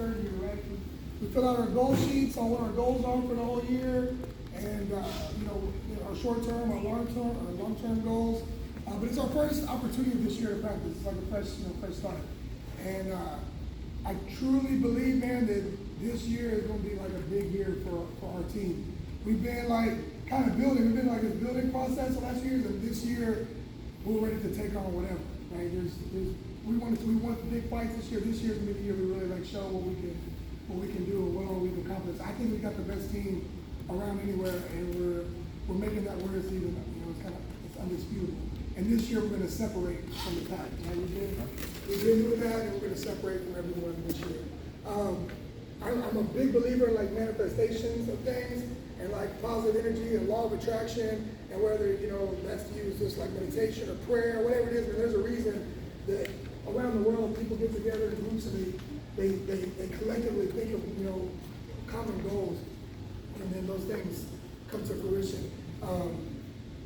third year, right? We fill out our goal sheets on what our goals are for the whole year, and our short-term, our long-term goals. But it's our first opportunity this year to practice. It's like a fresh start. And I truly believe, man, that this year is going to be like a big year for our team. We've been like kind of building. We've been like this building process the last few years, and this year we're ready to take on whatever. Right? We want the big fights this year. This year's gonna be the year we really like show what we can do and what all we've accomplished. I think we got the best team around anywhere, and we're making that where it's even. It's undisputable. And this year we're going to separate from the pack. Right? We've been doing that, and we're going to separate from everyone this year. I'm a big believer in like manifestations of things and like positive energy and law of attraction, and whether that's to use just like meditation or prayer or whatever it is. But there's a reason that around the world people get together in groups and they collectively think of common goals, and then those things come to fruition.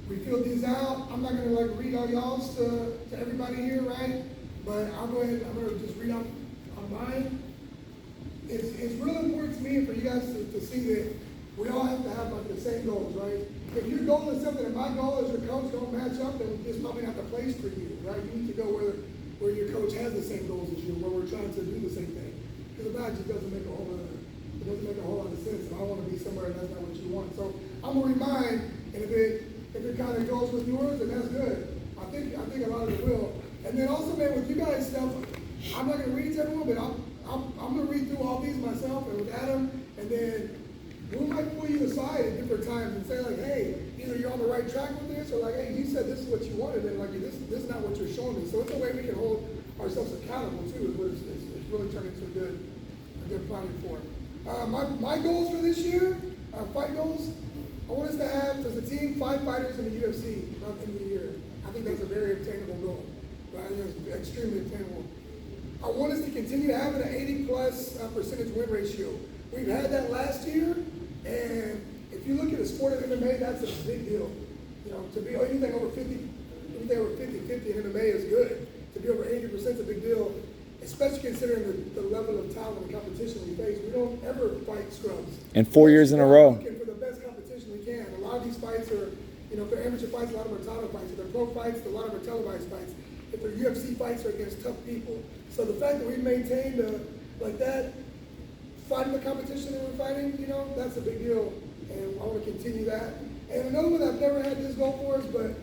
We filled these out. I'm not going to like read all y'all's to everybody here, right? But I'll go ahead. I'm going to just read on mine. It's really important to me and for you guys to see that we all have to have like the same goals, right? If your goal is something and my goal as your coach don't match up, then it's probably not the place for you, right? You need to go where your coach has the same goals as you, where we're trying to do the same thing. Because if not, it just doesn't make a whole lot of sense. And I want to be somewhere and that's not what you want. So I'm gonna remind, and if it kind of goes with yours, then that's good. I think a lot of it will. And then also, man, with you guys stuff, I'm not gonna read to everyone, but I'm gonna read through all these myself and with Adam, and then we might pull you aside at different times and say like, hey, either you're on the right track with this, or like, hey, you said this is what you wanted, and like this is not what you're showing me. So it's a way we can hold ourselves accountable too. It's really turned into a good planning for it. My goals for this year, fight goals. I want us to have, as a team, 5 fighters in the UFC by the end of the year. I think that's a very obtainable goal. Right? That's extremely obtainable. I want us to continue to have an 80+% win ratio. We've had that last year, and if you look at the sport of MMA, that's a big deal. To be anything over 50, 50 in MMA is good. To be over 80% is a big deal, especially considering the level of talent and competition we face. We don't ever fight scrubs. And 4 years in a row. Looking for the best competition we can. A lot of these fights are, if they're amateur fights, a lot of them are title fights. If they're pro fights, a lot of them are televised fights. If they're UFC fights, are against tough people. So the fact that we've maintained like that, fighting the competition that we're fighting, that's a big deal. And I want to continue that. And another one I've never had this goal for us, but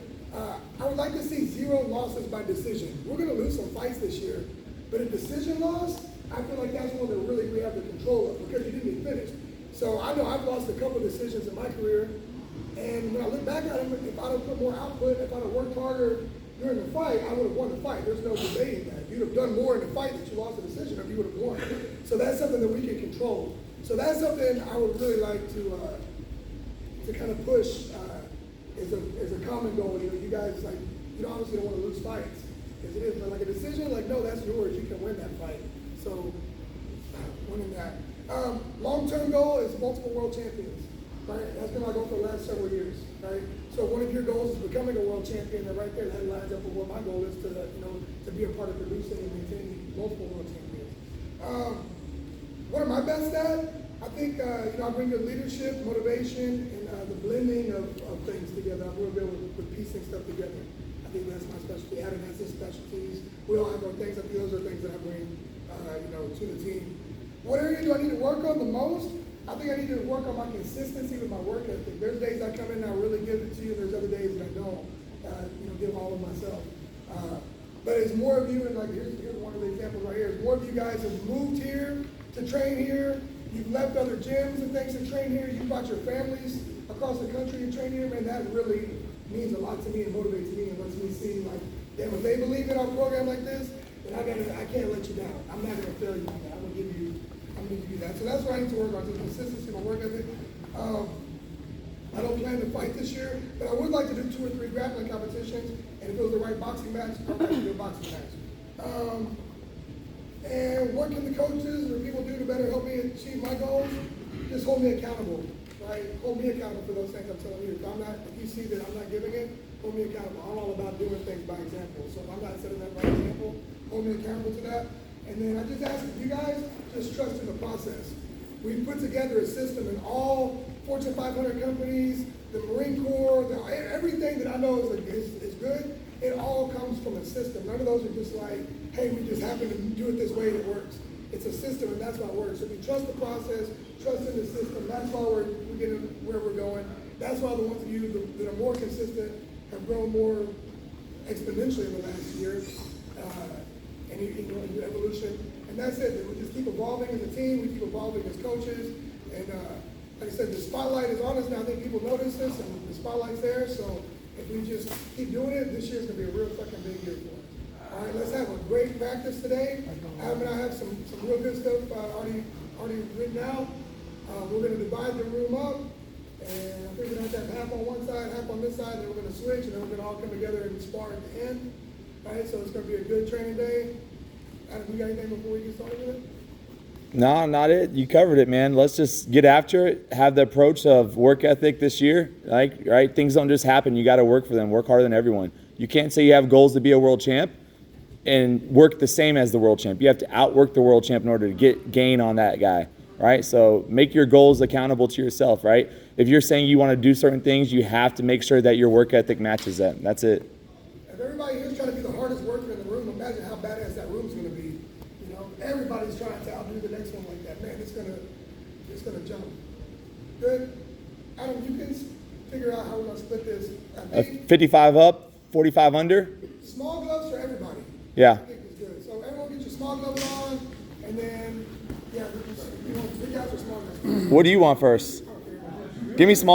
I would like to see 0 losses by decision. We're going to lose some fights this year, but a decision loss, I feel like that's one that really we have the control of because you didn't get finished. So I know I've lost a couple of decisions in my career, and when I look back at them, if I'd have put more output, if I'd have worked harder during the fight, I would have won the fight. There's no debating that. You'd have done more in the fight that you lost the decision, or you would have won. So that's something that we can control. So that's something I would really like to kind of push as a common goal. You guys obviously don't want to lose fights, because it is but like a decision. Like no, that's yours. You can win that fight. So winning that. Long-term goal is multiple world champions. Right? That's been my goal for the last several years. Right? So one of your goals is becoming a world champion, and right there that lines up with what my goal is to be a part of producing and maintaining multiple world champions. What am I best at? I think I bring good leadership, motivation, and the blending of things together. I'm real good with piecing stuff together. I think that's my specialty. Adam has his specialties. We all have our things. I think those are things that I bring to the team. What area do I need to work on the most? I think I need to work on my consistency with my work ethic. There's days I come in and I really give it to you. There's other days that I don't, give all of myself. But it's more of you, and like here's one of the examples right here. It's more of you guys have moved here to train here. You've left other gyms and things to train here. You brought your families across the country to train here. Man, that really means a lot to me and motivates me and lets me see like, damn, if they believe in our program like this, then I can't let you down. I'm not gonna fail you. I'm gonna give you that. So that's what I need to work on, just consistency, my work ethic. I don't plan to fight this year, but I would like to do 2 or 3 grappling competitions, and if it was the right boxing match, I'd like to do a boxing match. And what can the coaches or people do to better help me achieve my goals? Just hold me accountable, right? Hold me accountable for those things I'm telling you. If you see that I'm not giving it, hold me accountable. I'm all about doing things by example. So if I'm not setting that right example, hold me accountable to that. And then I just ask you guys, just trust in the process. We put together a system in all Fortune 500 companies, the Marine Corps, everything that I know is good. It all comes from a system. None of those are just like, hey, we just happen to do it this way and it works. It's a system, and that's why it works. If we trust the process, trust in the system, that's why we're getting where we're going. That's why the ones of you that are more consistent have grown more exponentially in the last year, and in your evolution. And that's it. We just keep evolving as a team. We keep evolving as coaches. And like I said, the spotlight is on us now. I think people notice this, and the spotlight's there. So if we just keep doing it, this year's going to be a real fucking big year for us. All right, let's have a great practice today. Adam and I have some real good stuff already written out. We're going to divide the room up. And I think we're going to have half on one side, half on this side, then we're going to switch, and then we're going to all come together and spar at the end. All right, so it's going to be a good training day. Adam, you got anything before we get started with it? No, not it. You covered it, man. Let's just get after it. Have the approach of work ethic this year. Right? Things don't just happen. You got to work for them. Work harder than everyone. You can't say you have goals to be a world champ and work the same as the world champ. You have to outwork the world champ in order to gain on that guy. Right? So make your goals accountable to yourself, right? If you're saying you want to do certain things, you have to make sure that your work ethic matches that. That's it. If everybody here's trying to be the hardest worker in the room, imagine how badass that room's going to be. You know, everybody's trying to outdo the next one like that. Man, it's gonna jump. Good. Adam, you can figure out how we're gonna split this. 55 up, 45 under. Small gloves for everybody. Yeah. I think it's good. So everyone get your small gloves on, and then big guys with small gloves. What do you want first? Give me small.